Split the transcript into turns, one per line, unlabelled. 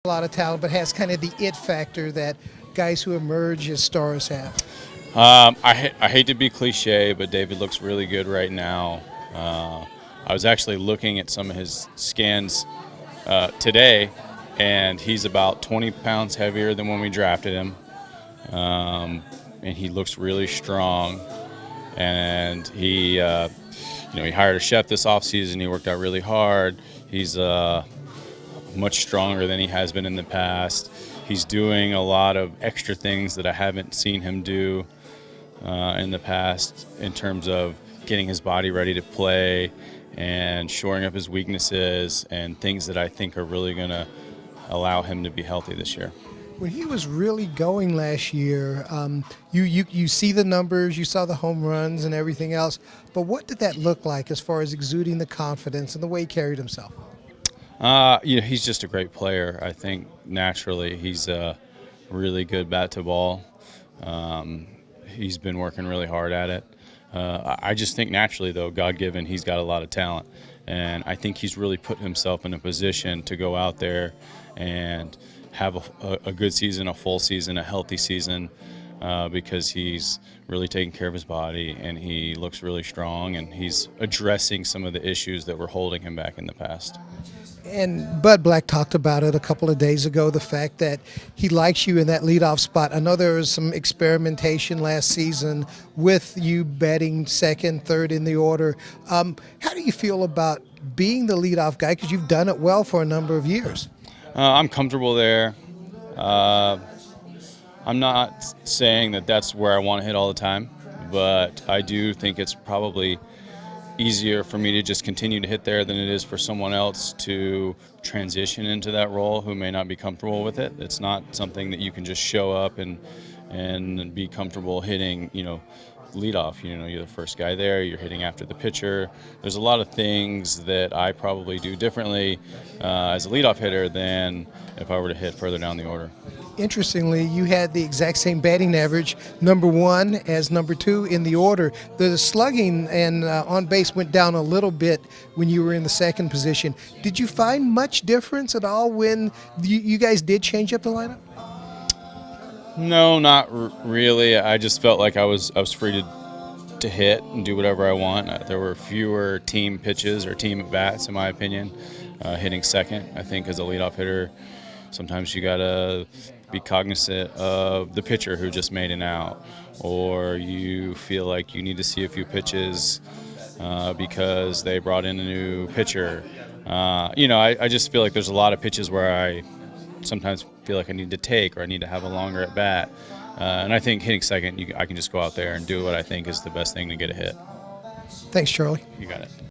A lot of talent, but has kind of the it factor that guys who emerge as stars have.
I hate to be cliche, but David looks really good right now. I was actually looking at some of his scans today, and he's about 20 pounds heavier than when we drafted him. And he looks really strong. And he hired a chef this offseason. He worked out really hard. He's much stronger than he has been in the past. He's doing a lot of extra things that I haven't seen him do in the past in terms of getting his body ready to play and shoring up his weaknesses and things that I think are really going to allow him to be healthy this year.
When he was really going last year, you see the numbers, you saw the home runs and everything else, but what did that look like as far as exuding the confidence and the way he carried himself?
He's just a great player. I think naturally he's a really good bat to ball. He's been working really hard at it. I just think naturally, though, God-given, he's got a lot of talent. And I think he's really put himself in a position to go out there and have a good season, a full season, a healthy season, because he's really taking care of his body and he looks really strong and he's addressing some of the issues that were holding him back in the past.
And Bud Black talked about it a couple of days ago, the fact that he likes you in that leadoff spot. I know there was some experimentation last season with you batting second, third in the order. How do you feel about being the leadoff guy? Because you've done it well for a number of years.
I'm comfortable there. I'm not saying that that's where I want to hit all the time, but I do think it's probably easier for me to just continue to hit there than it is for someone else to transition into that role who may not be comfortable with it. It's not something that you can just show up and be comfortable hitting, leadoff. You're the first guy there, you're hitting after the pitcher. There's a lot of things that I probably do differently as a leadoff hitter than if I were to hit further down the order.
Interestingly, you had the exact same batting average, number one as number two in the order. The slugging and on base went down a little bit when you were in the second position. Did you find much difference at all when you guys did change up the lineup?
No, not really. I just felt like I was free to hit and do whatever I want. There were fewer team pitches or team at bats, in my opinion. Hitting second, I think, as a leadoff hitter, sometimes you gotta be cognizant of the pitcher who just made an out, or you feel like you need to see a few pitches because they brought in a new pitcher. I just feel like there's a lot of pitches where I sometimes feel like I need to take or I need to have a longer at bat. And I think hitting second, I can just go out there and do what I think is the best thing to get a hit.
Thanks, Charlie.
You got it.